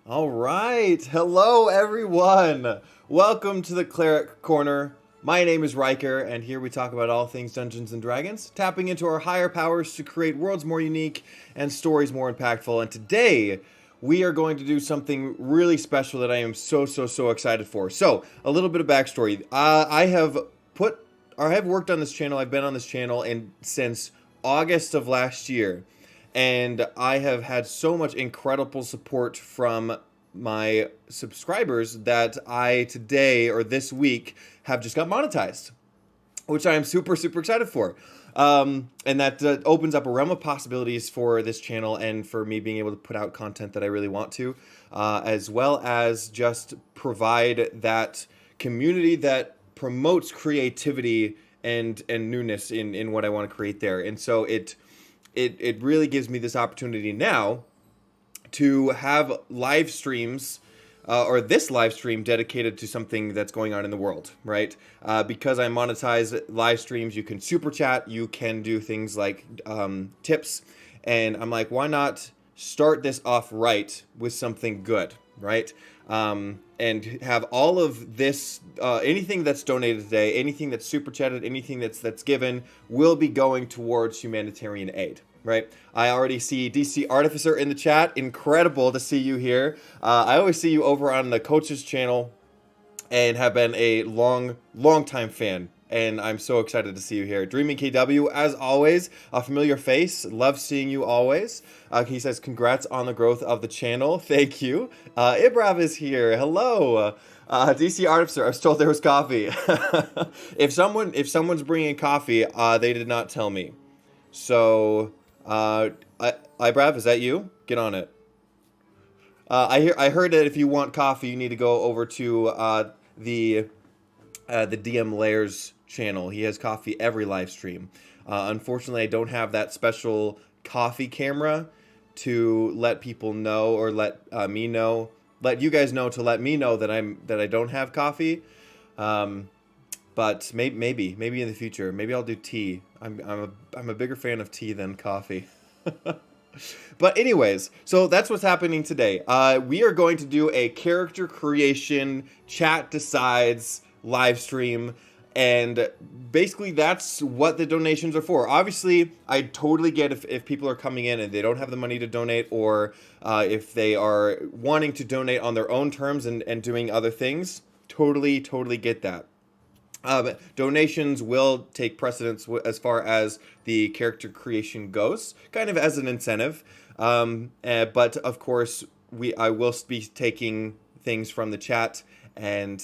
All right. Hello, everyone. Welcome to the Cleric Corner. My name is Riker, and here we talk about all things Dungeons and Dragons, tapping into our higher powers to create worlds more unique and stories more impactful. And today, we are going to do something really special that I am so excited for. So, a little bit of backstory. I have worked on this channel. I've been on this channel since August of last year. And I have had so much incredible support from my subscribers that I today or this week have just got monetized, which I am super excited for. And that opens up a realm of possibilities for this channel and for me being able to put out content that I really want to, as well as just provide that community that promotes creativity and newness in what I want to create there. And so it really gives me this opportunity now to have live streams, or this live stream dedicated to something that's going on in the world, right? Because I monetize live streams, you can super chat, you can do things like tips, and I'm like, why not start this off right with something good, right? And have all of this, anything that's donated today, anything that's super chatted, anything that's given, will be going towards humanitarian aid, right? I already see DC Artificer in the chat. Incredible to see you here. I always see you over on the coach's channel and have been a long time fan. And I'm so excited to see you here. Dreaming KW, as always, a familiar face. Love seeing you always. He says, congrats on the growth of the channel. Thank you. Ibrav is here. Hello. DC Artificer, I was told there was coffee. If someone's bringing coffee, they did not tell me. So, Ibrav, is that you? Get on it. I heard that if you want coffee, you need to go over to the DM Layers channel. He has coffee every live stream. Unfortunately, I don't have that special coffee camera to let people know, or let me know, let you guys know, to let me know that I don't have coffee. But maybe in the future, maybe I'll do tea. I'm a bigger fan of tea than coffee. But anyways, so that's what's happening today. We are going to do a character creation, chat decides live stream, and basically that's what the donations are for. Obviously, I totally get if people are coming in and they don't have the money to donate, or if they are wanting to donate on their own terms and doing other things. Totally get that. Donations will take precedence as far as the character creation goes, kind of as an incentive. But of course, I will be taking things from the chat and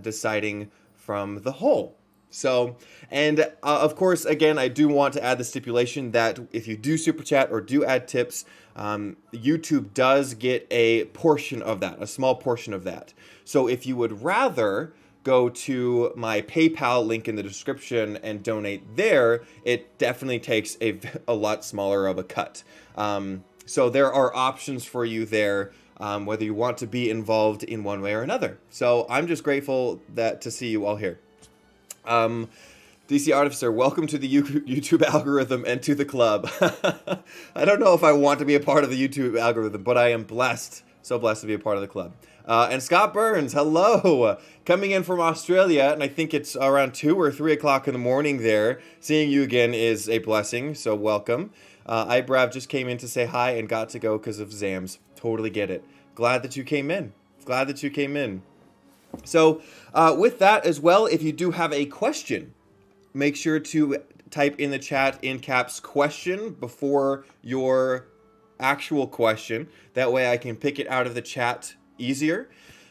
deciding from the whole. So, and of course, again, I do want to add the stipulation that if you do super chat or do add tips, YouTube does get a portion of that, a small portion of that. So if you would rather go to my PayPal link in the description and donate there, it definitely takes a lot smaller of a cut. So there are options for you there, whether you want to be involved in one way or another. So I'm just grateful to see you all here. DC Artificer, welcome to the YouTube algorithm and to the club. I don't know if I want to be a part of the YouTube algorithm, but I am blessed, so blessed to be a part of the club. And Scott Burns, hello, coming in from Australia, and I think it's around 2 or 3 o'clock in the morning there. Seeing you again is a blessing, so welcome. Ibrav just came in to say hi and got to go because of Zams. Totally get it. Glad that you came in. Glad that you came in. So, with that as well, if you do have a question, make sure to type in the chat in caps question before your actual question. That way I can pick it out of the chat easier,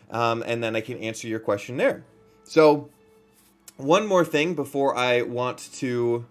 and then I can answer your question there. So, one more thing before I want to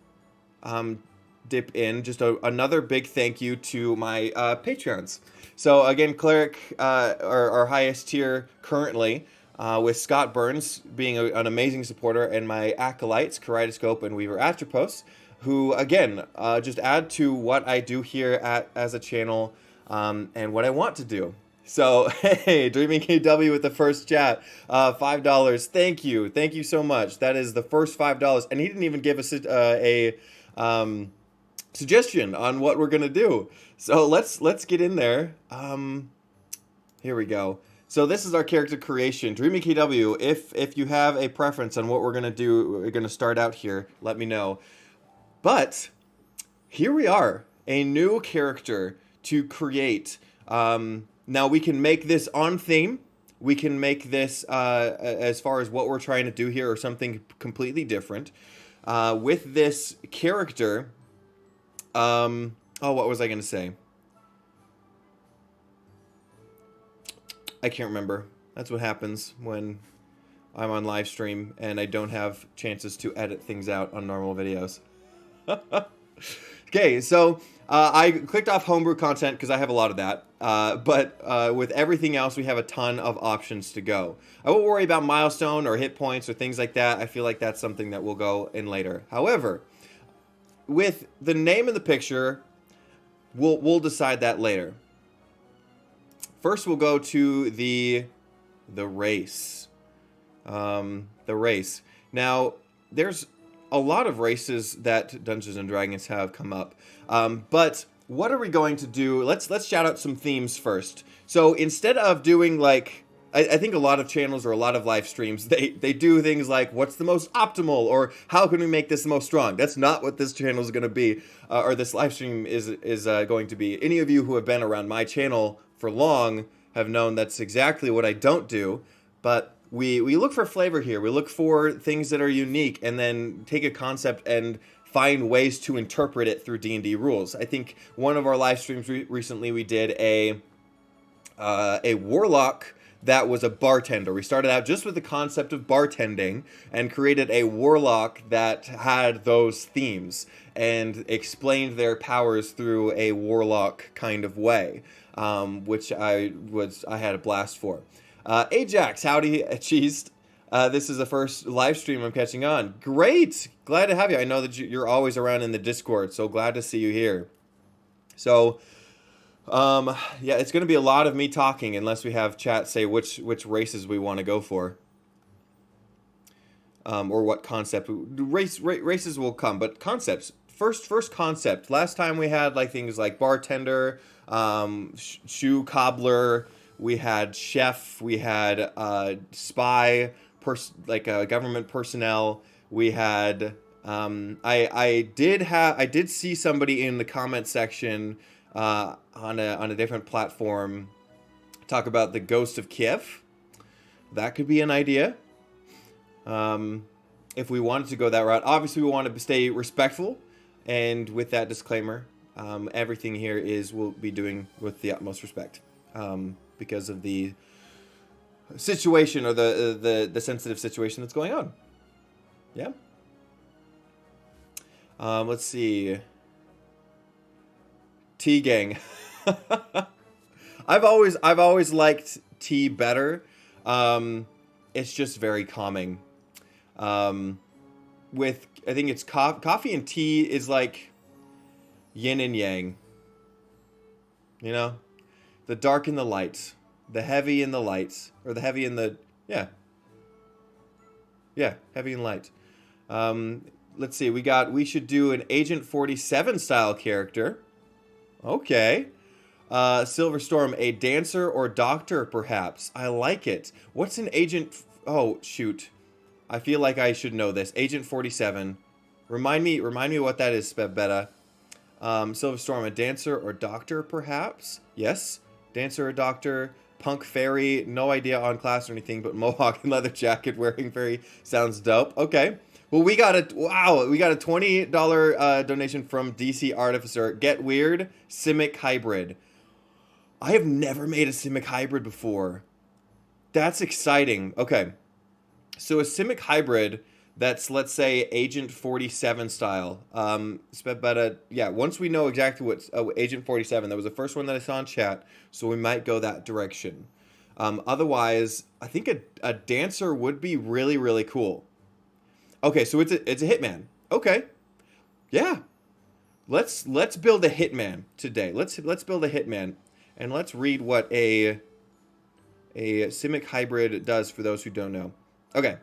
dip in, just another big thank you to my Patreons. So again, Cleric, our highest tier currently, with Scott Burns being an amazing supporter, and my acolytes, Kaleidoscope and Weaver Astropos, who again just add to what I do here as a channel, and what I want to do. So, hey, Dreaming KW with the first chat, $5. Thank you so much. That is the first $5, and he didn't even give us a suggestion on what we're gonna do. So let's get in there. Here we go. So this is our character creation. Dreamy KW, if you have a preference on what we're going to do, we're going to start out here, let me know. But here we are, a new character to create. Now we can make this on theme. We can make this, as far as what we're trying to do here, or something completely different. With this character, oh, what was I going to say? I can't remember. That's what happens when I'm on live stream and I don't have chances to edit things out on normal videos. Okay, so I clicked off homebrew content because I have a lot of that. But with everything else, we have a ton of options to go. I won't worry about milestone or hit points or things like that. I feel like that's something that we'll go in later. However, with the name of the picture, we'll decide that later. First, we'll go to the race. The race. Now, there's a lot of races that Dungeons and Dragons have come up. But what are we going to do? Let's shout out some themes first. So instead of doing like, I think a lot of channels or a lot of live streams, they do things like, what's the most optimal, or how can we make this the most strong? That's not what this channel is going to be, or this live stream is going to be. Any of you who have been around my channel for long have known that's exactly what I don't do, but we look for flavor here. We look for things that are unique and then take a concept and find ways to interpret it through D&D rules. I think one of our live streams recently, we did a warlock that was a bartender. We started out just with the concept of bartending and created a warlock that had those themes and explained their powers through a warlock kind of way, which I had a blast for. Ajax, howdy, cheese. This is the first live stream I'm catching on. Great, glad to have you. I know that you're always around in the Discord, so glad to see you here. So, yeah, it's going to be a lot of me talking unless we have chat say which races we want to go for. Or what concept. Races will come, but concepts. First concept. Last time we had like things like bartender, shoe cobbler, we had chef, we had spy, like government personnel. We had I did see somebody in the comment section on a different platform talk about the Ghost of Kyiv. That could be an idea. If we wanted to go that route, obviously we want to stay respectful, and with that disclaimer, everything here we'll be doing with the utmost respect, because of the situation or the sensitive situation that's going on. Yeah. Let's see. Tea gang. I've always liked tea better. It's just very calming. I think it's coffee and tea is like yin and yang. You know, the dark and the light, the heavy and the light, or the heavy and the heavy and light. Let's see. We should do an Agent 47 style character. Okay. Silverstorm, a dancer or doctor, perhaps. I like it. What's an agent? Oh, shoot. I feel like I should know this. Agent 47. Remind me what that is, Beta. Silverstorm, a dancer or doctor, perhaps? Yes. Dancer or doctor. Punk fairy. No idea on class or anything, but mohawk and leather jacket wearing fairy sounds dope. Okay. Well, we got a $20 donation from DC Artificer. Get Weird, Simic Hybrid. I have never made a Simic Hybrid before. That's exciting. Okay. So a Simic Hybrid that's, let's say, Agent 47 style. Yeah, once we know exactly what's Agent 47, that was the first one that I saw in chat, so we might go that direction. Otherwise, I think a dancer would be really, really cool. Okay, so it's a hitman. Okay, yeah. Let's build a hitman today. Let's build a hitman, and let's read what a Simic Hybrid does for those who don't know. Okay,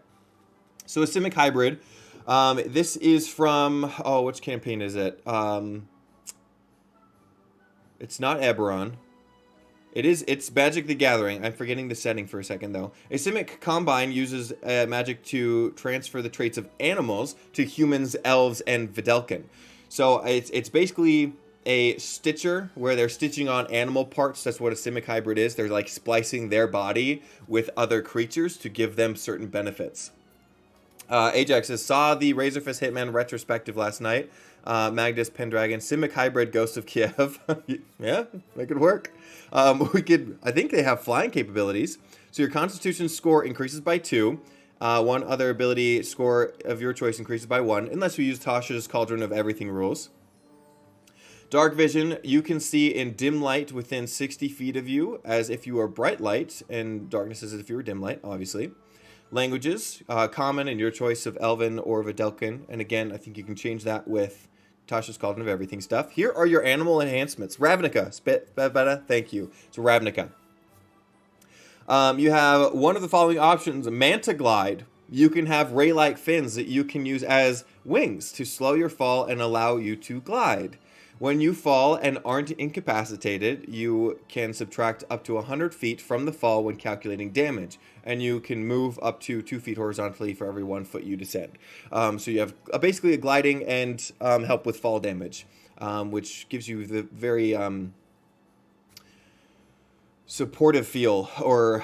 so a Simic Hybrid. This is from which campaign is it? It's not Eberron. It's Magic the Gathering. I'm forgetting the setting for a second, though. A Simic Combine uses magic to transfer the traits of animals to humans, elves, and Vidalcan. So it's basically a stitcher where they're stitching on animal parts. That's what a Simic hybrid is. They're like splicing their body with other creatures to give them certain benefits. Ajax says, saw the Razorfist Hitman retrospective last night. Magnus Pendragon, Simic Hybrid, Ghost of Kyiv. Yeah, make it work. I think they have flying capabilities. So your Constitution score increases by 2. One other ability score of your choice increases by 1, unless we use Tasha's Cauldron of Everything rules. Dark Vision, you can see in dim light within 60 feet of you, as if you are bright light, and darkness is as if you were dim light, obviously. Languages, common and your choice of Elven or Vidalcan. And again, I think you can change that with Tasha's Cauldron of Everything stuff. Here are your animal enhancements. Ravnica, thank you. It's Ravnica. You have one of the following options, Manta Glide. You can have ray-like fins that you can use as wings to slow your fall and allow you to glide. When you fall and aren't incapacitated, you can subtract up to 100 feet from the fall when calculating damage. And you can move up to 2 feet horizontally for every 1 foot you descend. So you have basically a gliding and help with fall damage, which gives you the very supportive feel. Or,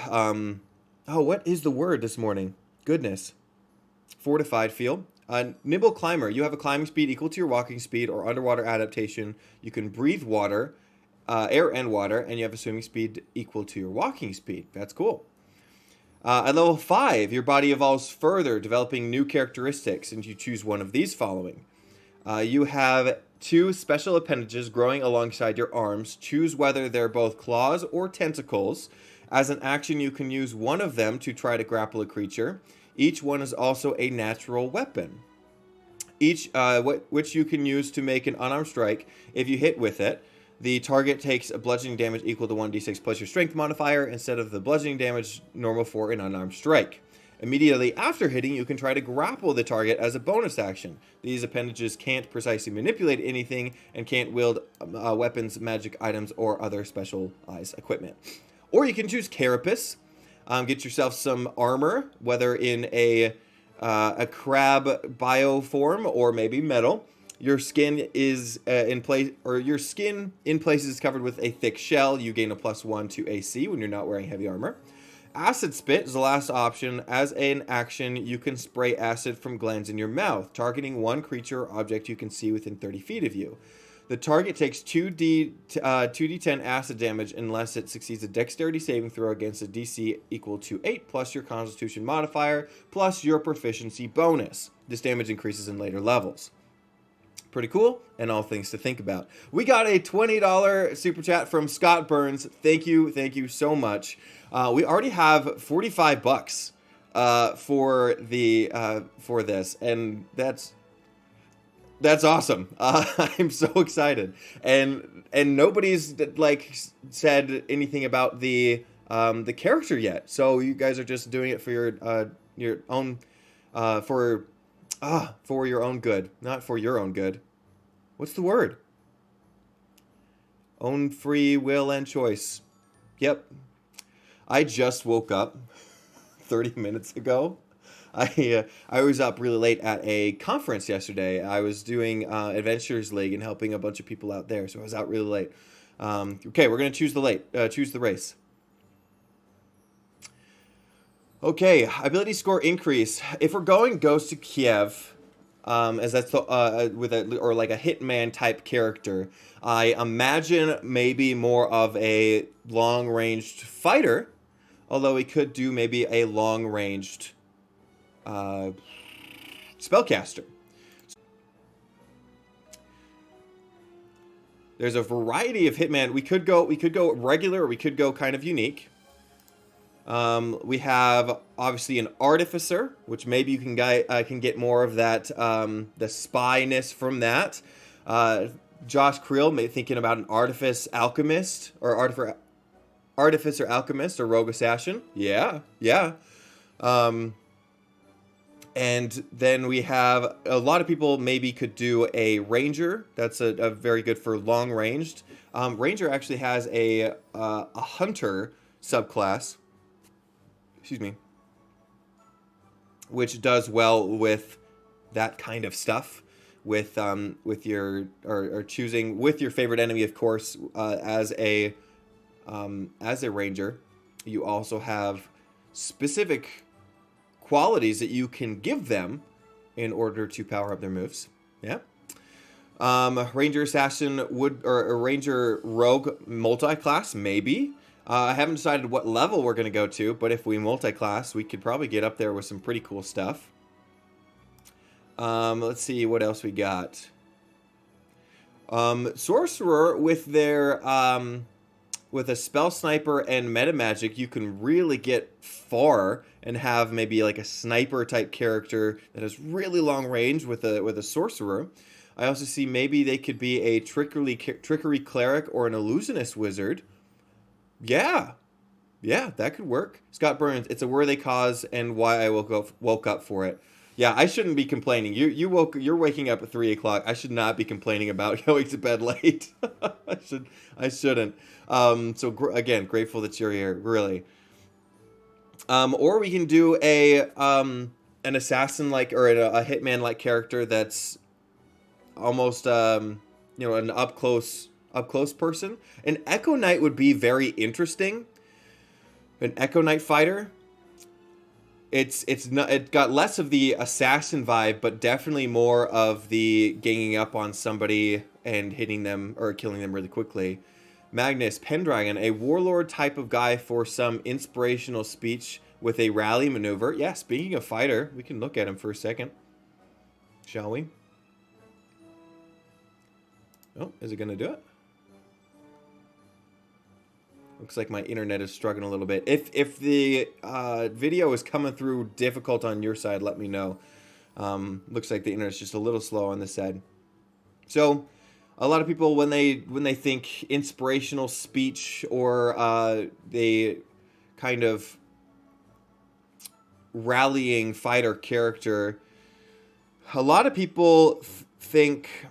what is the word this morning? Goodness. Fortified feel. Nimble Climber. You have a climbing speed equal to your walking speed or underwater adaptation. You can breathe water, air and water, and you have a swimming speed equal to your walking speed. That's cool. At level 5, your body evolves further, developing new characteristics, and you choose one of these following. You have 2 special appendages growing alongside your arms. Choose whether they're both claws or tentacles. As an action, you can use one of them to try to grapple a creature. Each one is also a natural weapon, which you can use to make an unarmed strike. If you hit with it, the target takes a bludgeoning damage equal to 1d6 plus your strength modifier instead of the bludgeoning damage normal for an unarmed strike. Immediately after hitting, you can try to grapple the target as a bonus action. These appendages can't precisely manipulate anything and can't wield weapons, magic items, or other specialized equipment. Or you can choose Carapace. Get yourself some armor, whether in a crab bio form or maybe metal. Your skin is in places is covered with a thick shell. You gain a +1 to AC when you're not wearing heavy armor. Acid Spit is the last option. As an action, you can spray acid from glands in your mouth, targeting one creature or object you can see within 30 feet of you. The target takes 2d10 acid damage unless it succeeds a dexterity saving throw against a DC equal to 8 plus your constitution modifier plus your proficiency bonus. This damage increases in later levels. Pretty cool, and all things to think about. We got a $20 super chat from Scott Burns. Thank you so much. We already have $45 for this, and that's awesome. I'm so excited, and nobody's said anything about the character yet. So you guys are just doing it for your own for your own good, not for your own good. What's the word? Own free will and choice. Yep. I just woke up 30 minutes ago. I was up really late at a conference yesterday. I was doing Adventures League and helping a bunch of people out there, so I was out really late. Okay, we're gonna choose the race. Okay, ability score increase. If we're going Ghost of Kyiv, as that's like a hitman type character, I imagine maybe more of a long ranged fighter, although we could do maybe a long ranged spellcaster. There's a variety of hitman. We could go regular, or we could go kind of unique. We have obviously an artificer, which maybe you can get more of that the spyness from that. Josh Creel thinking about an artificer alchemist or rogue assassin. Yeah. And then we have a lot of people maybe could do a ranger. That's a very good for long ranged. Ranger actually has a hunter subclass. Excuse me. Which does well with that kind of stuff. With your or choosing with your favorite enemy, of course, as a ranger. You also have specific qualities that you can give them in order to power up their moves. Yeah. Ranger Assassin would, or a Ranger Rogue multi-class, maybe. I haven't decided what level we're going to go to, but if we multi-class, we could probably get up there with some pretty cool stuff. Let's see what else we got. Sorcerer with their with a spell sniper and meta magic, you can really get far and have maybe like a sniper type character that has really long range with a sorcerer. I also see maybe they could be a trickery cleric or an illusionist wizard. Yeah, that could work. Scott Burns, it's a worthy cause and why I woke up for it. Yeah, I shouldn't be complaining. You're waking up at 3 o'clock. I should not be complaining about going to bed late. I shouldn't. So again, grateful that you're here, really. Or we can do an assassin like or a hitman like character that's almost an up close person. An Echo Knight would be very interesting. An Echo Knight fighter. It got less of the assassin vibe, but definitely more of the ganging up on somebody and hitting them or killing them really quickly. Magnus Pendragon, a warlord type of guy for some inspirational speech with a rally maneuver. Yeah, speaking of fighter, we can look at him for a second, shall we? Oh, is it going to do it? Looks like my internet is struggling a little bit. If the video is coming through difficult on your side, let me know. Looks like the internet's just a little slow on this side. So, a lot of people when they think inspirational speech or they kind of rallying fighter character, a lot of people think,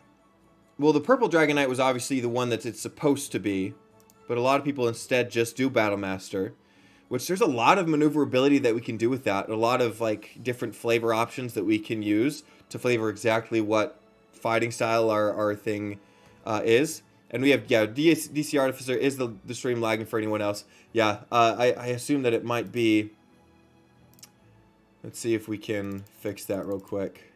well, the Purple Dragon Knight was obviously the one that it's supposed to be. But a lot of people instead just do Battle Master, which there's a lot of maneuverability that we can do with that. A lot of like different flavor options that we can use to flavor exactly what fighting style our thing is. And we have, DC Artificer. Is the stream lagging for anyone else? Yeah, I assume that it might be. Let's see if we can fix that real quick.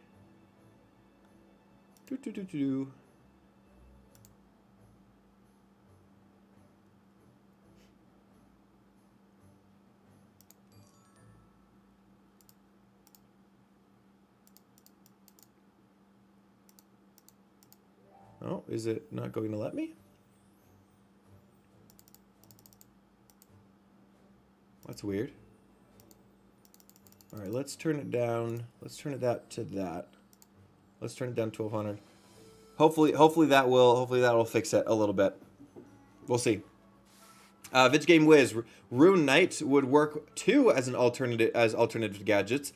Oh, is it not going to let me? That's weird. All right, let's turn it down. Let's turn it down to that. Let's turn it down to 1200. Hopefully that will fix it a little bit. We'll see. Vidge Game Wiz, Rune Knight would work too as an alternative gadgets.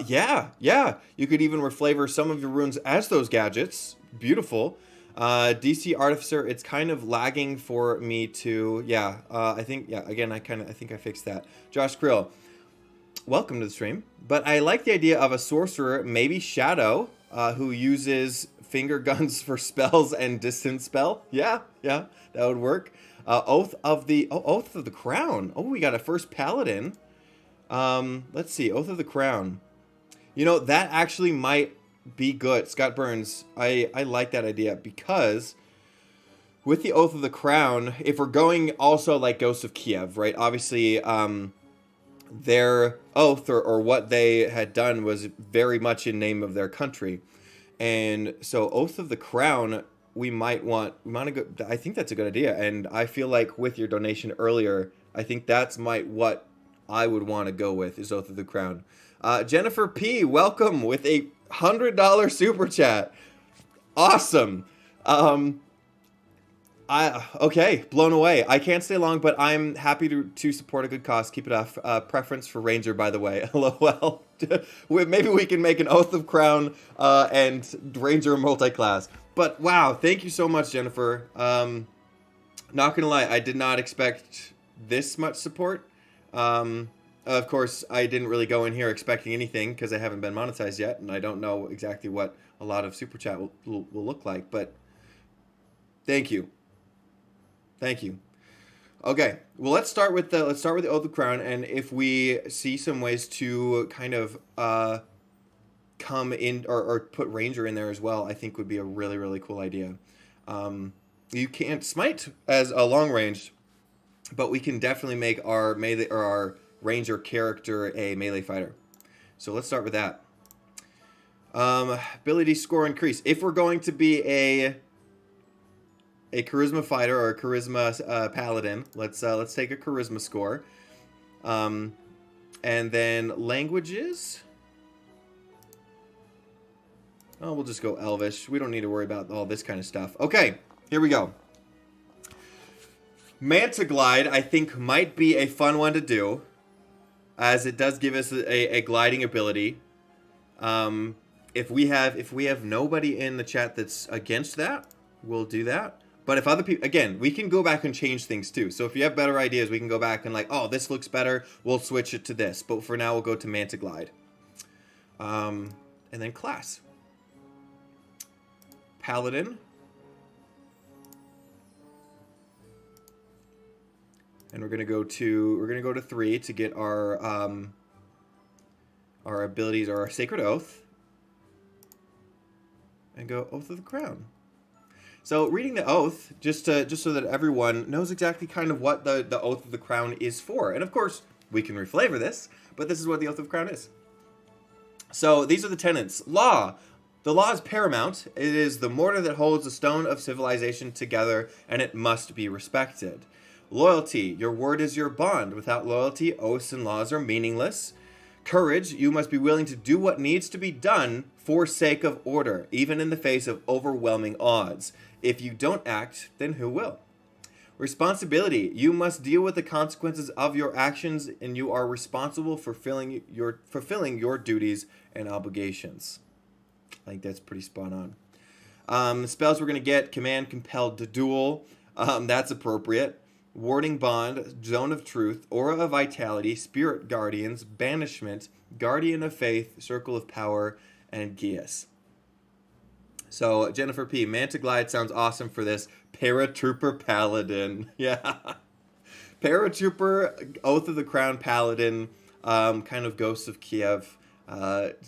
Yeah. You could even reflavor some of your runes as those gadgets. Beautiful. DC Artificer, it's kind of lagging for me to, I think I fixed that. Josh Krill, welcome to the stream. But I like the idea of a sorcerer, maybe Shadow, who uses finger guns for spells and distance spell. Yeah, that would work. Oath of the Crown. Oh, we got a first paladin. Let's see, Oath of the Crown. You know, that actually might be good. Scott Burns, I like that idea because with the Oath of the Crown, if we're going also like Ghost of Kyiv, right? Obviously, their oath or what they had done was very much in name of their country. And so Oath of the Crown, we might want to go. I think that's a good idea. And I feel like with your donation earlier, I think that's what I would want to go with is Oath of the Crown. Jennifer P, welcome with a $100 super chat. Awesome. Okay, blown away. I can't stay long, but I'm happy to support a good cause. Keep it off. Preference for Ranger, by the way. LOL. Maybe we can make an Oath of Crown and Ranger multi-class. But wow, thank you so much, Jennifer. Not gonna lie, I did not expect this much support. Of course, I didn't really go in here expecting anything because I haven't been monetized yet, and I don't know exactly what a lot of Super Chat will look like. But thank you. Thank you. Okay, well let's start with the Oath of Crown, and if we see some ways to kind of come in or put Ranger in there as well, I think would be a really cool idea. You can't smite as a long range, but we can definitely make our melee or our Ranger character a melee fighter. So let's start with that. Ability score increase. If we're going to be a charisma fighter or a charisma paladin, let's take a charisma score. And then languages. Oh, we'll just go Elvish. We don't need to worry about all this kind of stuff. Okay, here we go. Manta Glide, I think, might be a fun one to do, as it does give us a gliding ability. If we have nobody in the chat that's against that, we'll do that. But if other people, again, we can go back and change things too. So if you have better ideas, we can go back and like, oh, this looks better. We'll switch it to this. But for now, we'll go to Manta Glide. And then class. Paladin. And we're gonna go to 3 to get our abilities, or our Sacred Oath. And go Oath of the Crown. So reading the Oath, just so that everyone knows exactly kind of what the Oath of the Crown is for. And of course, we can reflavor this, but this is what the Oath of the Crown is. So these are the tenets. Law. The law is paramount. It is the mortar that holds the stone of civilization together, and it must be respected. Loyalty. Your word is your bond. Without loyalty, oaths and laws are meaningless. Courage. You must be willing to do what needs to be done for sake of order, even in the face of overwhelming odds. If you don't act, then who will? Responsibility. You must deal with the consequences of your actions, and you are responsible for fulfilling your duties and obligations. I think that's pretty spot on. Spells we're going to get: Command, Compelled to Duel. That's appropriate. Warding Bond, Zone of Truth, Aura of Vitality, Spirit Guardians, Banishment, Guardian of Faith, Circle of Power, and Geas. So, Jennifer P. Manta Glide sounds awesome for this. Paratrooper Paladin. Yeah. Paratrooper, Oath of the Crown Paladin, kind of Ghost of Kyiv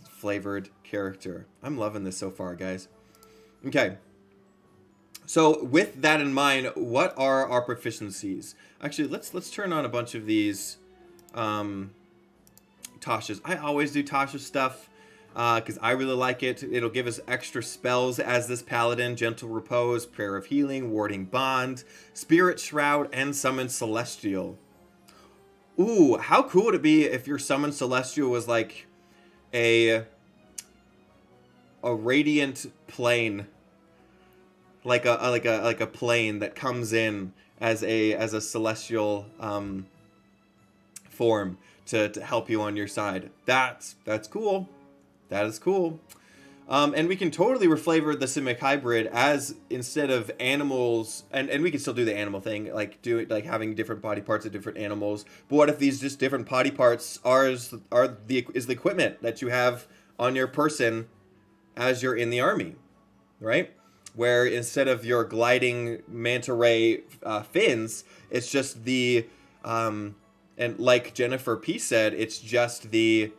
flavored character. I'm loving this so far, guys. Okay. So, with that in mind, what are our proficiencies? Actually, let's turn on a bunch of these Tasha's. I always do Tasha's stuff because I really like it. It'll give us extra spells as this paladin: Gentle Repose, Prayer of Healing, Warding Bond, Spirit Shroud, and Summon Celestial. Ooh, how cool would it be if your Summon Celestial was like a radiant plane, like a plane that comes in as a celestial form to help you on your side. That's cool. That is cool. And we can totally reflavor the Simic Hybrid as, instead of animals, and we can still do the animal thing, like having different body parts of different animals. But what if these just different body parts is the equipment that you have on your person as you're in the army, right? Where instead of your gliding manta ray fins, it's just the and like Jennifer P said, it's just the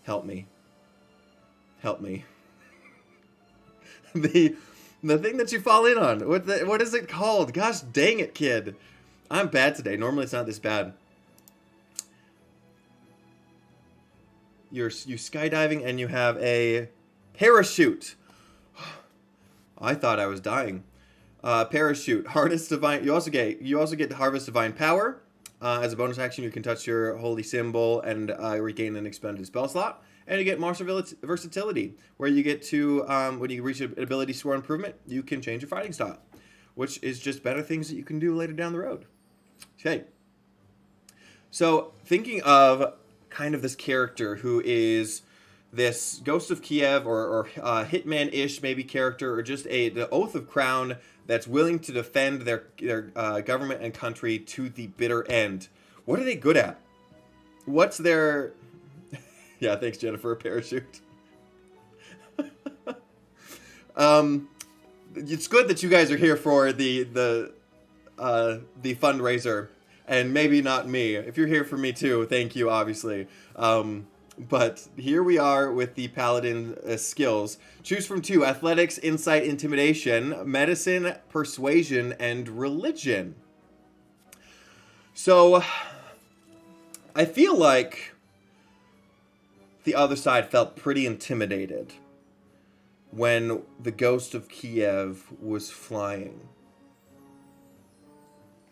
help me. the thing that you fall in on. What is it called? Gosh dang it, kid. I'm bad today. Normally it's not this bad. You skydiving and you have a parachute. I thought I was dying. Parachute, harness divine. You also get harvest divine power, As a bonus action, you can touch your holy symbol and regain an expended spell slot. And you get monster versatility, where you get to, when you reach an ability score improvement, you can change your fighting style, which is just better things that you can do later down the road. Okay. So, thinking of kind of this character who is this Ghost of Kyiv or Hitman-ish maybe character, or just the Oath of Crown that's willing to defend their government and country to the bitter end. What are they good at? What's their... Yeah, thanks, Jennifer. Parachute. It's good that you guys are here for the fundraiser, and maybe not me. If you're here for me too, thank you, obviously. But here we are with the paladin skills. Choose from 2: athletics, insight, intimidation, medicine, persuasion, and religion. So I feel like the other side felt pretty intimidated when the Ghost of Kyiv was flying.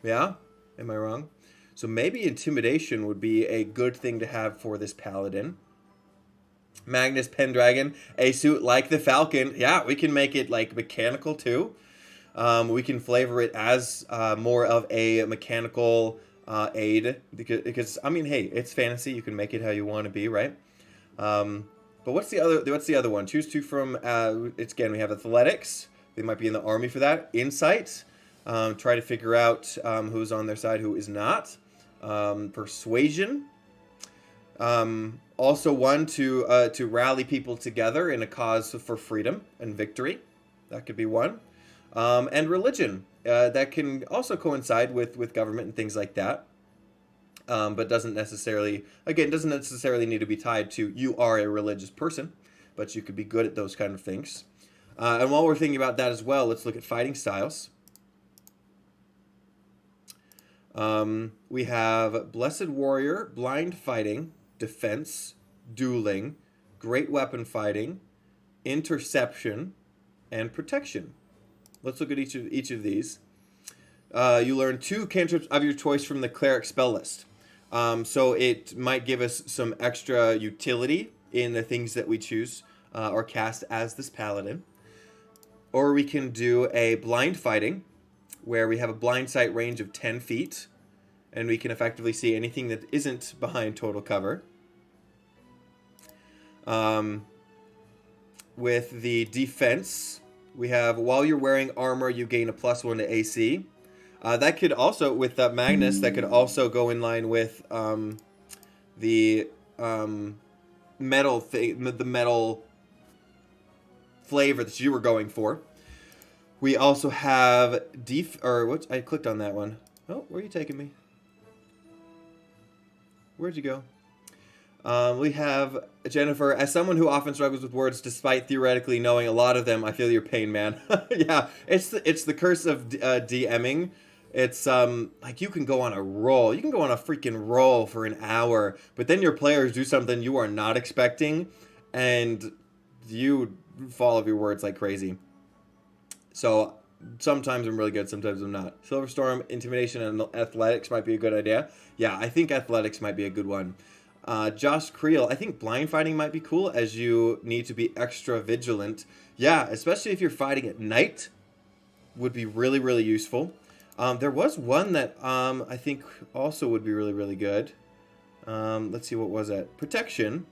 Yeah? Am I wrong? So maybe intimidation would be a good thing to have for this paladin. Magnus Pendragon, a suit like the Falcon. Yeah, we can make it like mechanical too. We can flavor it as more of a mechanical aid because I mean, hey, it's fantasy. You can make it how you want to be, right? But what's the other one? Choose 2 from, it's again, we have athletics. They might be in the army for that. Insight. Try to figure out who's on their side, who is not. Persuasion. Also one to rally people together in a cause for freedom and victory. That could be one. And religion. That can also coincide with government and things like that. But doesn't necessarily need to be tied to you are a religious person, but you could be good at those kind of things. And while we're thinking about that as well, let's look at fighting styles. We have Blessed Warrior, Blind Fighting, Defense, Dueling, Great Weapon Fighting, Interception, and Protection. Let's look at each of these. You learn 2 cantrips of your choice from the Cleric spell list. So it might give us some extra utility in the things that we choose or cast as this paladin. Or we can do a blind fighting, where we have a blind sight range of 10 feet, and we can effectively see anything that isn't behind total cover. With the defense, we have while you're wearing armor, you gain a +1 to AC. That could also, with Magnus, that could also go in line with the metal thing, the metal flavor that you were going for. We also have I clicked on that one. Oh, where are you taking me? Where'd you go? We have Jennifer. As someone who often struggles with words, despite theoretically knowing a lot of them, I feel your pain, man. Yeah, it's the curse of DMing. It's like you can go on a roll. You can go on a freaking roll for an hour, but then your players do something you are not expecting, and you fall off your words like crazy. So sometimes I'm really good, sometimes I'm not. Silverstorm, Intimidation, and Athletics might be a good idea. Yeah, I think Athletics might be a good one. Josh Creel, I think Blind Fighting might be cool, as you need to be extra vigilant. Yeah, especially if you're fighting at night, would be really, really useful. There was one that I think also would be really, really good. Let's see, what was it? Protection.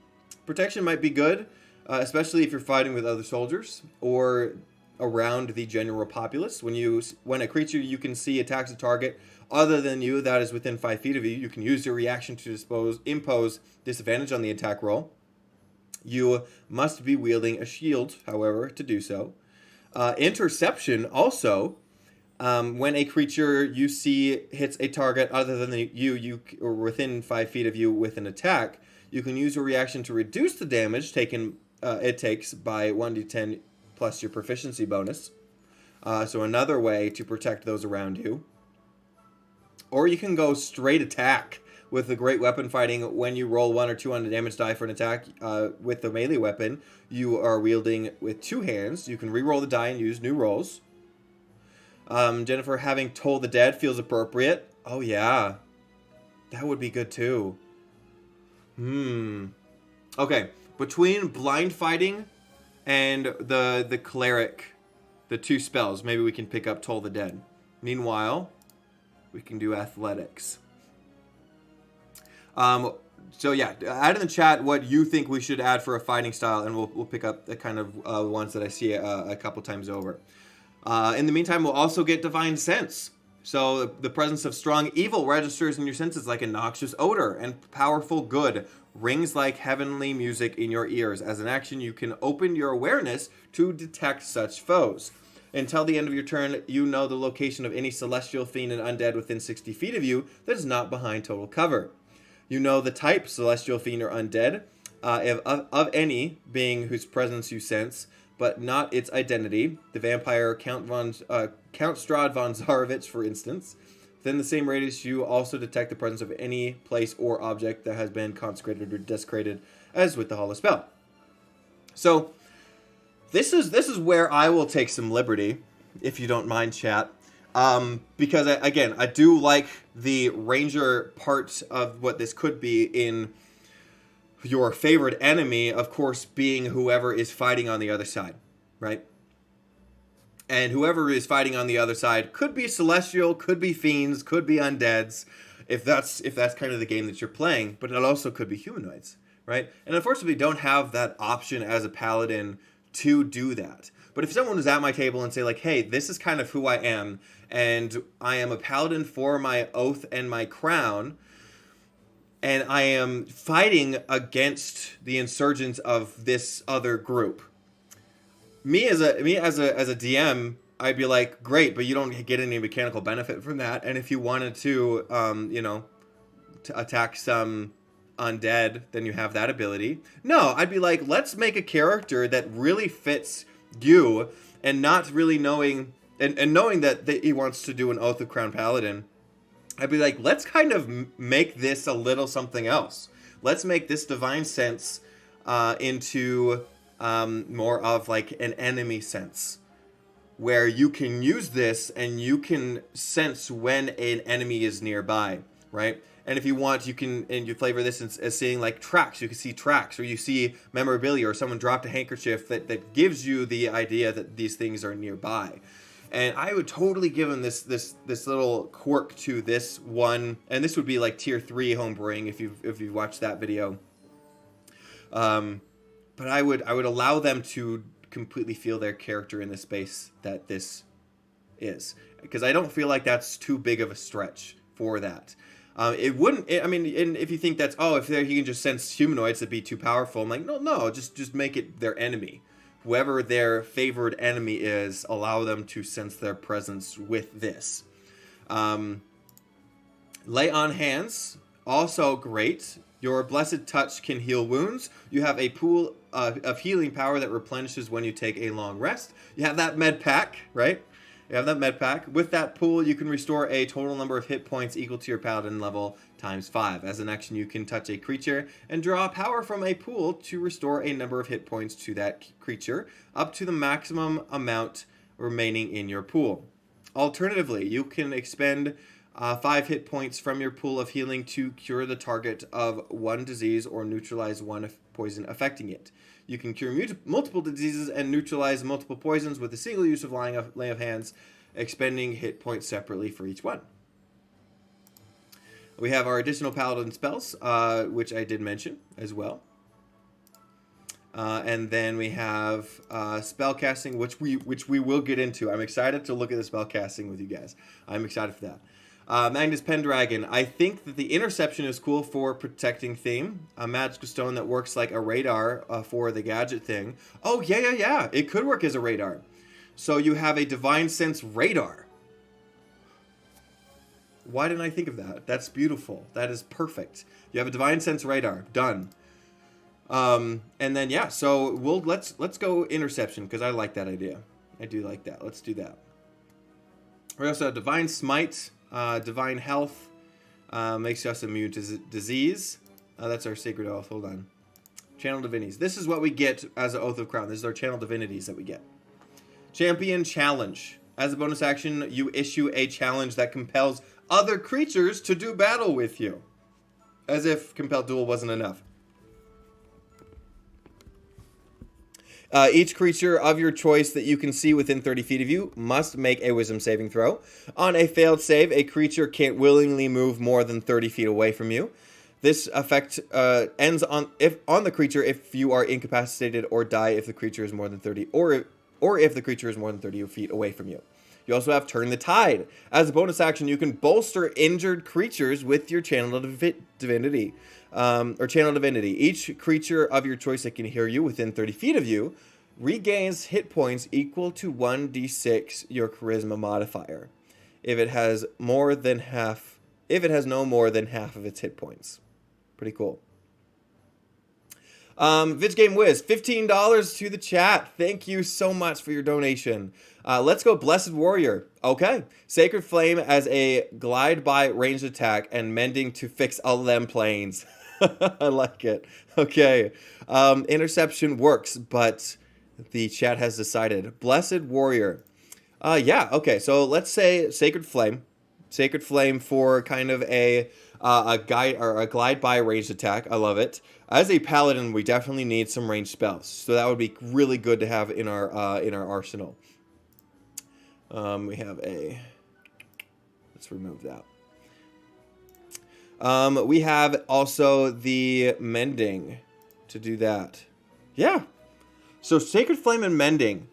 Protection might be good, especially if you're fighting with other soldiers or around the general populace. When a creature you can see attacks a target other than you that is within 5 feet of you, you can use your reaction to impose disadvantage on the attack roll. You must be wielding a shield, however, to do so. Interception also. When a creature you see hits a target other than you or within 5 feet of you with an attack, you can use your reaction to reduce the damage it takes by 1d10 plus your proficiency bonus. So another way to protect those around you. Or you can go straight attack with the Great Weapon Fighting. When you roll 1 or 2 on the damage die for an attack with the melee weapon, you are wielding with 2 hands. You can re-roll the die and use new rolls. Jennifer, having Toll the Dead feels appropriate. Oh, yeah. That would be good too. Okay, between blind fighting and the cleric, the 2 spells, maybe we can pick up Toll the Dead. Meanwhile, we can do athletics. So yeah, add in the chat what you think we should add for a fighting style, and we'll pick up the kind of ones that I see a couple times over. In the meantime, we'll also get Divine Sense. So the presence of strong evil registers in your senses like a noxious odor, and powerful good rings like heavenly music in your ears. As an action, you can open your awareness to detect such foes. Until the end of your turn, you know the location of any celestial, fiend, and undead within 60 feet of you that is not behind total cover. You know the type, celestial, fiend, or undead, of any being whose presence you sense, but not its identity. The vampire Count Strahd von Zarovich, for instance. Within the same radius, you also detect the presence of any place or object that has been consecrated or desecrated, as with the Hollow Spell. So, this is where I will take some liberty, if you don't mind, chat. Because, again, I do like the ranger part of what this could be in your favorite enemy, of course, being whoever is fighting on the other side, right? And whoever is fighting on the other side could be celestial, could be fiends, could be undeads, if that's kind of the game that you're playing, but it also could be humanoids, right? And unfortunately, we don't have that option as a paladin to do that. But if someone was at my table and say like, hey, this is kind of who I am, and I am a paladin for my oath and my crown, and I am fighting against the insurgents of this other group. Me as a DM, I'd be like, great, but you don't get any mechanical benefit from that. And if you wanted to, to attack some undead, then you have that ability. No, I'd be like, let's make a character that really fits you, and not really knowing, and knowing that he wants to do an Oath of Crown Paladin. I'd be like, let's kind of make this a little something else. Let's make this Divine Sense into more of like an enemy sense, where you can use this and you can sense when an enemy is nearby, right? And if you want, you can, and you flavor this as seeing like tracks. You can see tracks, or you see memorabilia, or someone dropped a handkerchief that gives you the idea that these things are nearby. And I would totally give him this little quirk to this one, and this would be like tier 3 homebrewing if you've watched that video. But I would allow them to completely feel their character in the space that this is, because I don't feel like that's too big of a stretch for that. It wouldn't. I mean, and if you think that's if he can just sense humanoids, it'd be too powerful. I'm like, no, just make it their enemy. Whoever their favored enemy is, allow them to sense their presence with this. Lay on hands, also great. Your blessed touch can heal wounds. You have a pool of healing power that replenishes when you take a long rest. You have that med pack, right? You have that med pack. With that pool, you can restore a total number of hit points equal to your paladin level times 5. As an action, you can touch a creature and draw power from a pool to restore a number of hit points to that creature, up to the maximum amount remaining in your pool. Alternatively, you can expend 5 hit points from your pool of healing to cure the target of one disease or neutralize one poison affecting it. You can cure multiple diseases and neutralize multiple poisons with a single use of lay of hands, expending hit points separately for each one. We have our additional paladin spells, which I did mention as well. And then we have spell casting, which we will get into. I'm excited to look at the spell casting with you guys. I'm excited for that. Magnus Pendragon. I think that the interception is cool for protecting theme. A magical stone that works like a radar for the gadget thing. Oh, yeah. It could work as a radar. So you have a Divine Sense radar. Why didn't I think of that? That's beautiful. That is perfect. You have a Divine Sense radar. Done. And then, yeah, so let's go interception, because I like that idea. I do like that. Let's do that. We also have Divine Smite. Divine Health makes us immune to disease. That's our Sacred Oath. Hold on. Channel Divinities. This is what we get as an Oath of Crown. This is our Channel Divinities that we get. Champion Challenge. As a bonus action, you issue a challenge that compels other creatures to do battle with you. As if Compelled Duel wasn't enough. Each creature of your choice that you can see within 30 feet of you must make a wisdom saving throw. On a failed save, a creature can't willingly move more than 30 feet away from you. This effect ends on the creature if you are incapacitated or die if the creature is more than 30 or if the creature is more than 30 feet away from you. You also have Turn the Tide. As a bonus action, you can bolster injured creatures with your Channel Divinity. Channel Divinity. Each creature of your choice that can hear you within 30 feet of you regains hit points equal to 1d6 your Charisma modifier. If it has no more than half of its hit points. Pretty cool. Vidge Game Wiz, $15 to the chat. Thank you so much for your donation. Let's go Blessed Warrior. Okay. Sacred Flame as a glide by ranged attack and mending to fix all them planes. I like it. Okay. Interception works, but the chat has decided. Blessed Warrior. Yeah. Okay. So let's say Sacred Flame. Sacred Flame for kind of a guide or a glide by ranged attack. I love it. As a paladin, we definitely need some ranged spells, so that would be really good to have in our arsenal. We have a. Let's remove that. We have also the mending to do that. Yeah. So Sacred Flame and mending.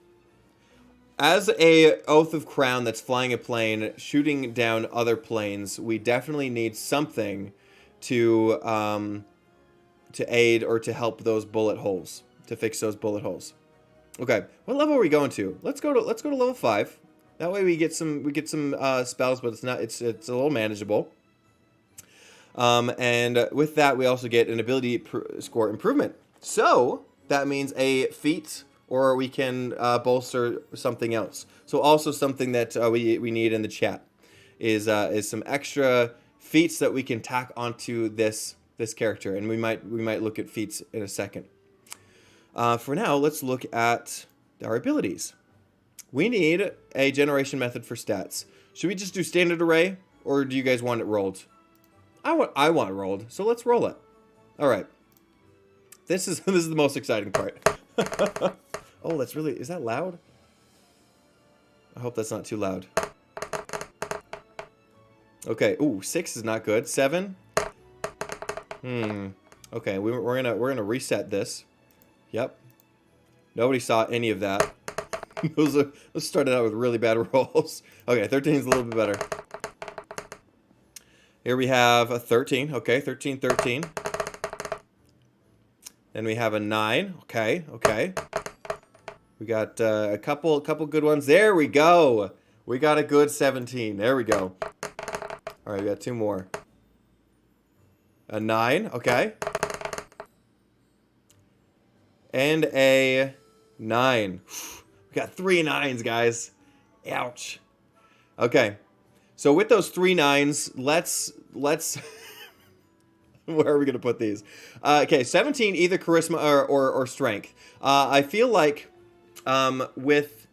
As a Oath of Crown that's flying a plane, shooting down other planes, we definitely need something to aid or to help those bullet holes, to fix those bullet holes. Okay, what level are we going to? Let's go to level 5. That way we get some spells, but it's a little manageable. And with that, we also get an ability score improvement. So that means a feat, or we can bolster something else. So also something that we need in the chat is some extra feats that we can tack onto this character, and we might look at feats in a second. For now, let's look at our abilities. We need a generation method for stats. Should we just do standard array, or do you guys want it rolled? I want it rolled, so let's roll it. All right. This is the most exciting part. Oh, is that loud? I hope that's not too loud. Okay. Ooh, 6 is not good. 7. Okay, we're gonna reset this. Yep. Nobody saw any of that. Those started out with really bad rolls. Okay, 13 is a little bit better. Here we have a 13. Okay, 13, 13. Then we have a 9. Okay. We got a couple good ones. There we go. We got a good 17. There we go. All right, we got 2 more. A 9. Okay. And a 9. We got 3 9s, guys. Ouch. Okay. So with those 3 9s, let's where are we gonna put these? Okay, 17 either charisma or strength. I feel like with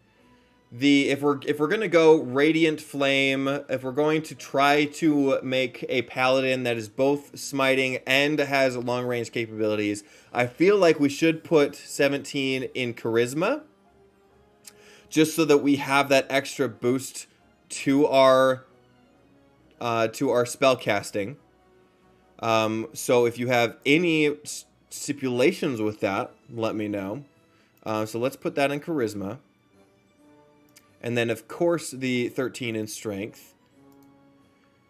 the if we're gonna go radiant flame, if we're going to try to make a paladin that is both smiting and has long range capabilities, I feel like we should put 17 in charisma, just so that we have that extra boost to our spell casting. So if you have any stipulations with that, let me know. So let's put that in charisma. And then, of course, the 13 in strength.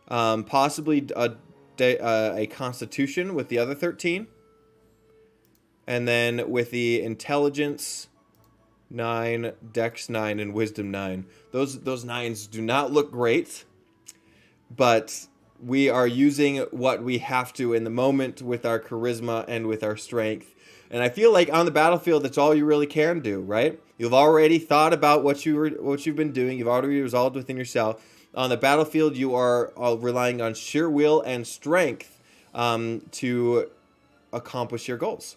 Possibly a constitution with the other 13. And then with the intelligence 9, dex 9, and wisdom 9. Those 9s do not look great. But we are using what we have to in the moment with our charisma and with our strength. And I feel like on the battlefield, that's all you really can do, right? You've already thought about what you've been doing. You've already resolved within yourself. On the battlefield, you are relying on sheer will and strength to accomplish your goals.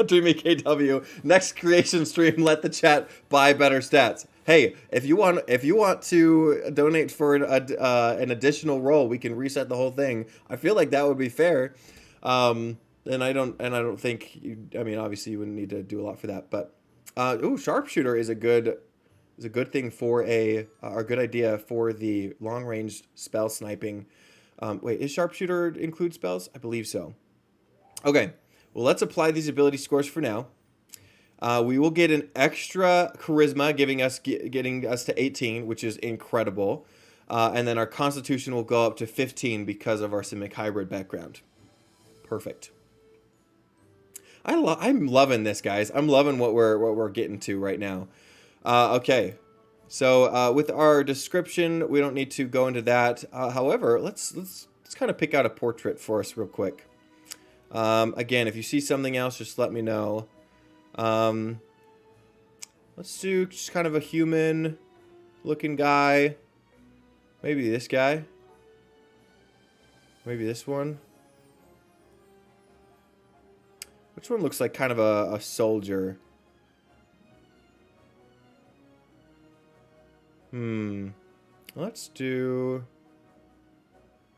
Dreamy KW, next creation stream, let the chat buy better stats. Hey, if you want to donate for an additional roll, we can reset the whole thing. I feel like that would be fair. And I don't think I mean, obviously you wouldn't need to do a lot for that, but ooh, Sharpshooter is a good thing for a good idea for the long range spell sniping. Wait, is Sharpshooter include spells? I believe so. Okay, well, let's apply these ability scores for now. We will get an extra charisma, getting us to 18, which is incredible. And then our constitution will go up to 15 because of our Simic hybrid background. Perfect. I'm loving this, guys. I'm loving what we're getting to right now. Okay, so with our description, we don't need to go into that. However, let's kind of pick out a portrait for us real quick. Again, if you see something else, just let me know. Let's do just kind of a human-looking guy. Maybe this guy. Maybe this one. Which one looks like kind of a soldier? Let's do...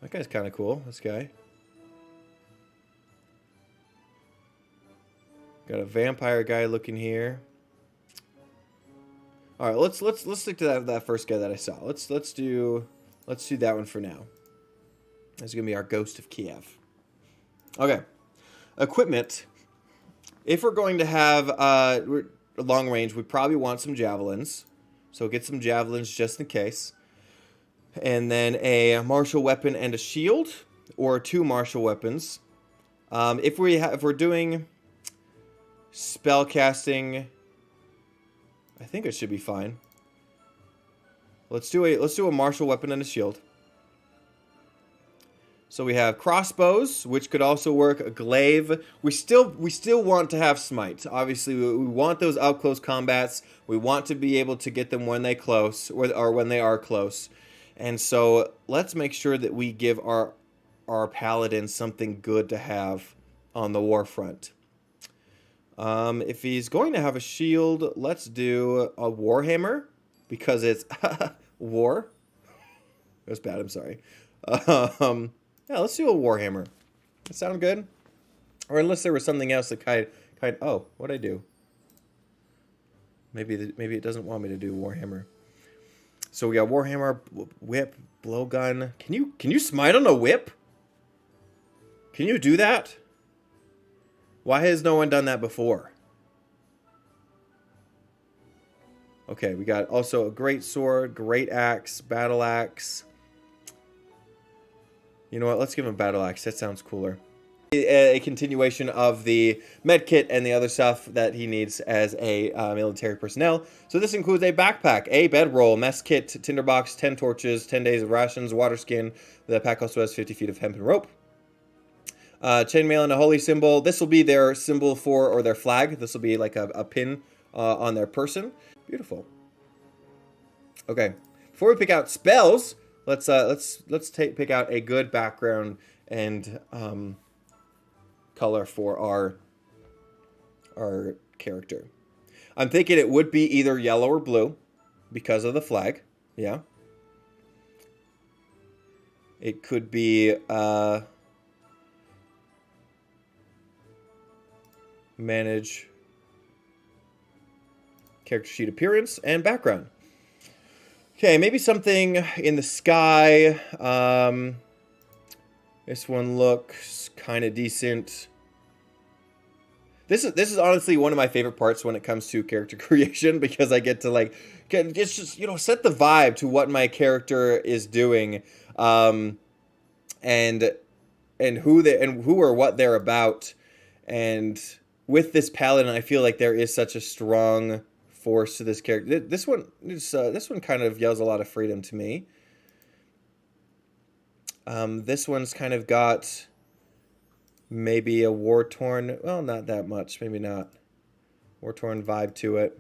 That guy's kind of cool, this guy. Got a vampire guy looking here. All right, let's stick to that first guy that I saw. Let's do that one for now. That's gonna be our Ghost of Kyiv. Okay, equipment. If we're going to have long range, we probably want some javelins. So get some javelins just in case. And then a martial weapon and a shield, or 2 martial weapons. If we're doing spell casting, I think it should be fine. Let's do a martial weapon and a shield. So we have crossbows, which could also work. A glaive. We still want to have smite. Obviously, we want those up close combats. We want to be able to get them when they close, or when they are close. And so let's make sure that we give our paladin something good to have on the war front. If he's going to have a shield, let's do a warhammer, because it's war. That was bad. I'm sorry. Yeah, let's do a warhammer. That sound good? Or unless there was something else that kind. Oh, what'd I do? Maybe it doesn't want me to do warhammer. So we got warhammer, whip, blowgun. Can you smite on a whip? Can you do that? Why has no one done that before? Okay, we got also a great sword, great axe, battle axe. You know what? Let's give him a battle axe. That sounds cooler. A continuation of the med kit and the other stuff that he needs as a military personnel. So this includes a backpack, a bedroll, mess kit, tinderbox, 10 torches, 10 days of rations, water skin. The pack also has 50 feet of hemp and rope. Chainmail and a holy symbol. This will be their symbol for, or their flag. This will be like a pin on their person. Beautiful. Okay, before we pick out spells, let's pick out a good background and color for our character. I'm thinking it would be either yellow or blue because of the flag. Yeah. It could be manage character sheet appearance and background. Okay, maybe something in the sky. This one looks kind of decent. This is honestly one of my favorite parts when it comes to character creation, because I get to just set the vibe to what my character is doing, and who or what they're about. And with this paladin, I feel like there is such a strong force to this character. This one kind of yells a lot of freedom to me. This one's kind of got maybe a war-torn, well, not that much, maybe not. War-torn vibe to it.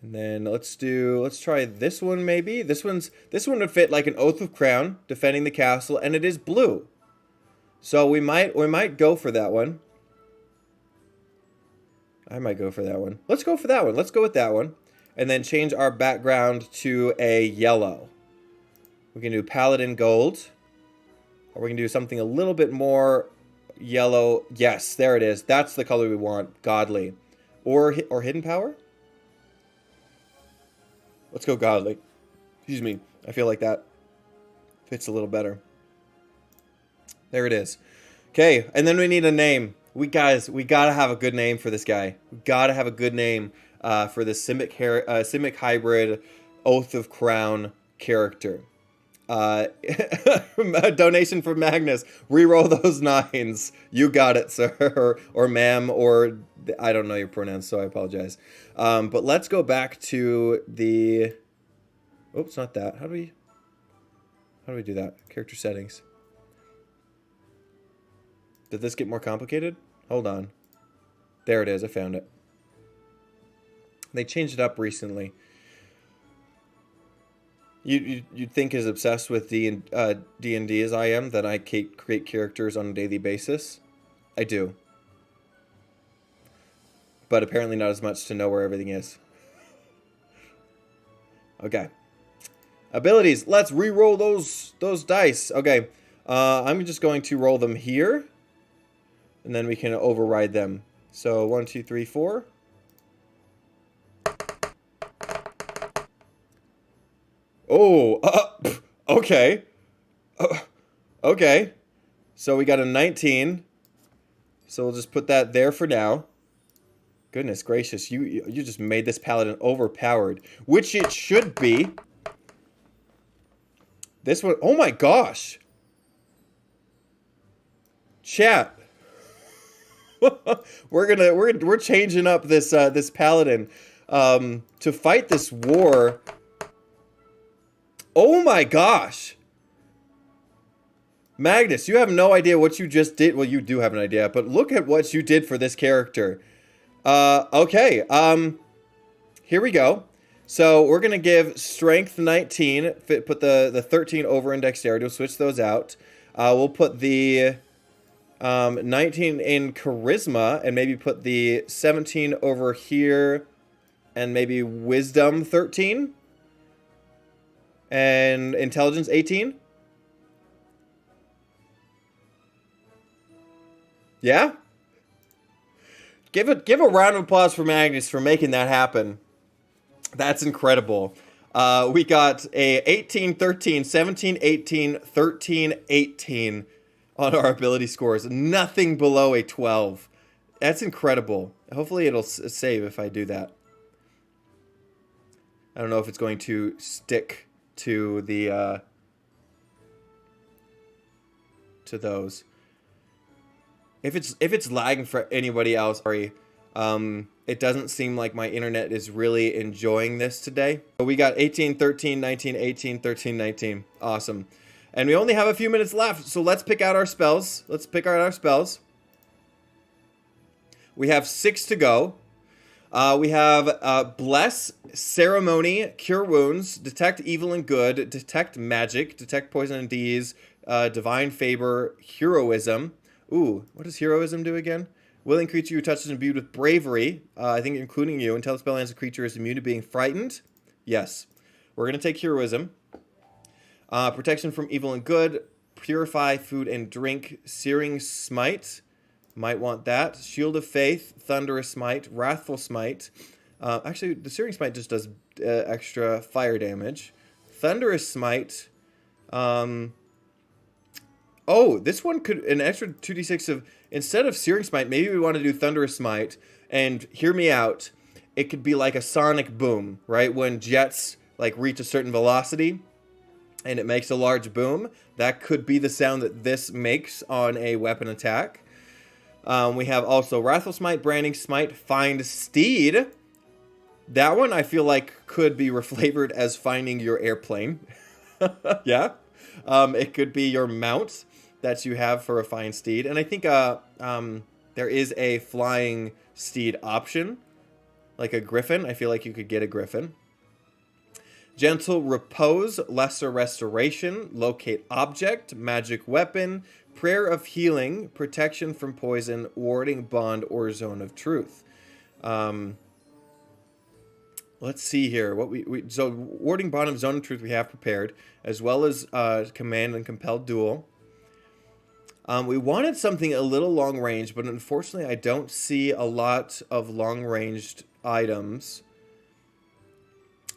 And then let's try this one maybe. This one would fit like an Oath of Crown, defending the castle, and it is blue. So we might go for that one. I might go for that one. Let's go for that one. Let's go with that one. And then change our background to a yellow. We can do paladin gold. Or we can do something a little bit more yellow. Yes, there it is. That's the color we want. Godly. Or hidden power? Let's go godly. Excuse me. I feel like that fits a little better. There it is. Okay, and then we need a name. We gotta have a good name for this guy. We gotta have a good name for this Simic hybrid Oath of Crown character. A donation from Magnus. Reroll those 9s. You got it, sir, or ma'am, or I don't know your pronouns, so I apologize. But let's go back to the. Oops, not that. How do we do that? Character settings. Did this get more complicated? Hold on. There it is. I found it. They changed it up recently. You'd think as obsessed with D&D as I am that I create characters on a daily basis. I do. But apparently not as much to know where everything is. Okay. Abilities. Let's re-roll those dice. Okay. I'm just going to roll them here. And then we can override them. So 1, 2, 3, 4. Oh, okay. Okay. So we got a 19. So we'll just put that there for now. Goodness gracious, you just made this paladin overpowered, which it should be. This one, oh my gosh. Chat. we're changing up this this paladin to fight this war. Oh my gosh. Magnus, you have no idea what you just did. Well, you do have an idea, but look at what you did for this character. Okay. Here we go. So we're going to give strength 19, put the 13 over in dexterity. We'll switch those out. We'll put the 19 in charisma and maybe put the 17 over here and maybe wisdom 13 and intelligence 18. Yeah? Give a round of applause for Magnus for making that happen. That's incredible. We got a 18, 13, 17, 18, 13, 18 on our ability scores. Nothing below a 12. That's incredible. Hopefully it'll save if I do that. I don't know if it's going to stick to the to those. If it's lagging for anybody else, sorry. It doesn't seem like my internet is really enjoying this today. But we got 18, 13, 19, 18, 13, 19. Awesome. And we only have a few minutes left, so let's pick out our spells. Let's pick out our spells. We have 6 to go. We have Bless, Ceremony, Cure Wounds, Detect Evil and Good, Detect Magic, Detect Poison and Disease, Divine Favor, Heroism. Ooh, what does Heroism do again? Willing creature who touches imbued with bravery, I think including you, until the spell ends, the creature is immune to being frightened. Yes. We're going to take Heroism. Protection from evil and good, Purify food and drink, Searing Smite. Might want that. Shield of Faith, Thunderous Smite, Wrathful Smite. Actually, the Searing Smite just does extra fire damage. Thunderous Smite. Oh, this one could, an extra 2d6 of, instead of Searing Smite, maybe we want to do Thunderous Smite. And hear me out, it could be like a sonic boom, right? When jets like reach a certain velocity and it makes a large boom, that could be the sound that this makes on a weapon attack. We have also Wrathful Smite, Branding Smite, Find Steed. That one I feel like could be reflavored as finding your airplane. Yeah. It could be your mount that you have for a Find Steed. And I think there is a flying steed option, like a griffin. I feel like you could get a griffin. Gentle Repose, Lesser Restoration, Locate Object, Magic Weapon, Prayer of Healing, Protection from Poison, Warding Bond, or Zone of Truth. Let's see here. So warding bottom zone of truth we have prepared, as well as command and compelled duel. We wanted something a little long range, but unfortunately I don't see a lot of long ranged items.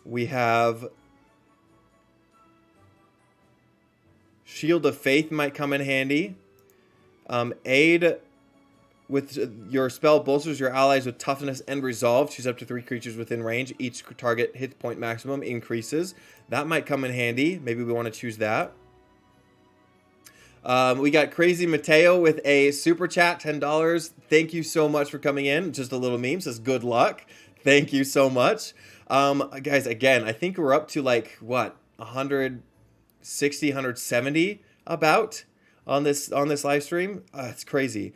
We have Shield of Faith might come in handy. Aid with your spell bolsters your allies with toughness and resolve. Choose up to 3 creatures within range. Each target hit point maximum increases. That might come in handy. Maybe we want to choose that. We got Crazy Mateo with a super chat, $10. Thank you so much for coming in. Just a little meme says good luck. Thank you so much. Guys, again, I think we're up to like what, 160, 170 about on this live stream. It's crazy.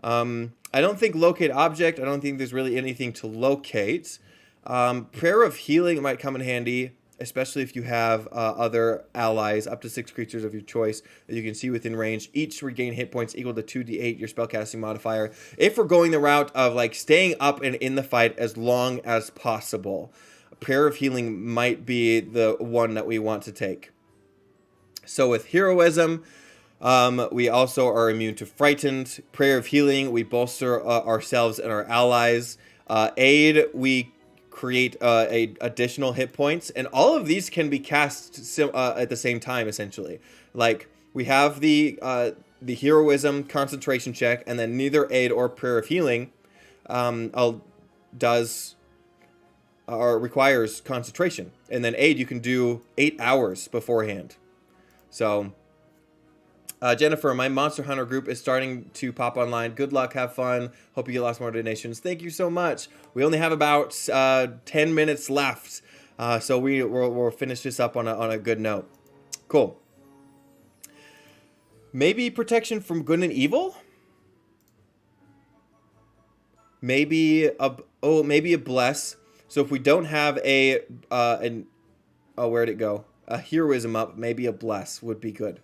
I don't think locate object. I don't think there's really anything to locate. Prayer of Healing might come in handy, especially if you have other allies, up to 6 creatures of your choice that you can see within range. Each regain hit points equal to 2d8, your spellcasting modifier. If we're going the route of like staying up and in the fight as long as possible, Prayer of Healing might be the one that we want to take. So with Heroism, we also are immune to Frightened. Prayer of Healing, we bolster ourselves and our allies. Aid, we create additional hit points, and all of these can be cast at the same time, essentially. Like, we have the Heroism concentration check, and then neither Aid or Prayer of Healing requires concentration. And then Aid you can do 8 hours beforehand. So Jennifer, my Monster Hunter group is starting to pop online. Good luck, have fun. Hope you get lots more donations. Thank you so much. We only have about 10 minutes left, so we'll finish this up on a good note. Cool. Maybe protection from good and evil. Maybe a bless. So if we don't have where'd it go? A heroism up. Maybe a bless would be good.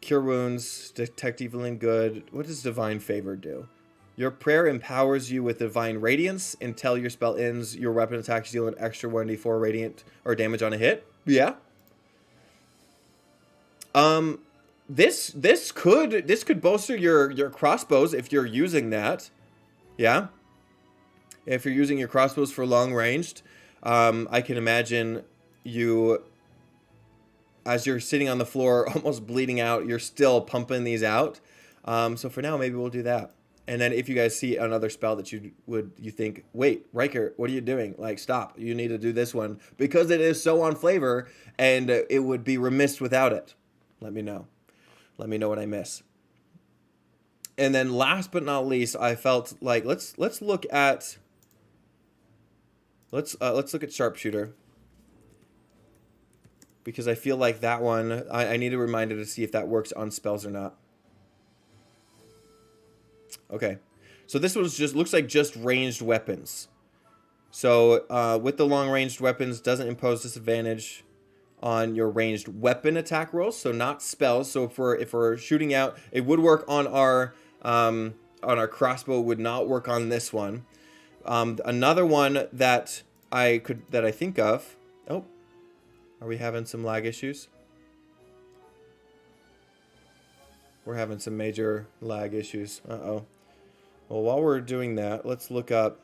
Cure wounds, detect evil and good. What does divine favor do? Your prayer empowers you with divine radiance until your spell ends. Your weapon attacks deal an extra 1d4 radiant or damage on a hit. Yeah. This could bolster your crossbows if you're using that. Yeah. If you're using your crossbows for long ranged, I can imagine you, as you're sitting on the floor, almost bleeding out, you're still pumping these out. So for now, maybe we'll do that. And then if you guys see another spell that you think, wait, Riker, what are you doing? Like, stop. You need to do this one because it is so on flavor, and it would be remiss without it. Let me know. Let me know what I miss. And then last but not least, I felt like let's look at Sharpshooter. Because I feel like that one, I need a reminder to see if that works on spells or not. Okay. So this was looks like just ranged weapons. So with the long ranged weapons, doesn't impose disadvantage on your ranged weapon attack rolls. So not spells. So if we're shooting out, it would work on our crossbow, would not work on this one. Another one that I think of. Oh. Are we having some lag issues? We're having some major lag issues. Uh-oh. Well, while we're doing that, let's look up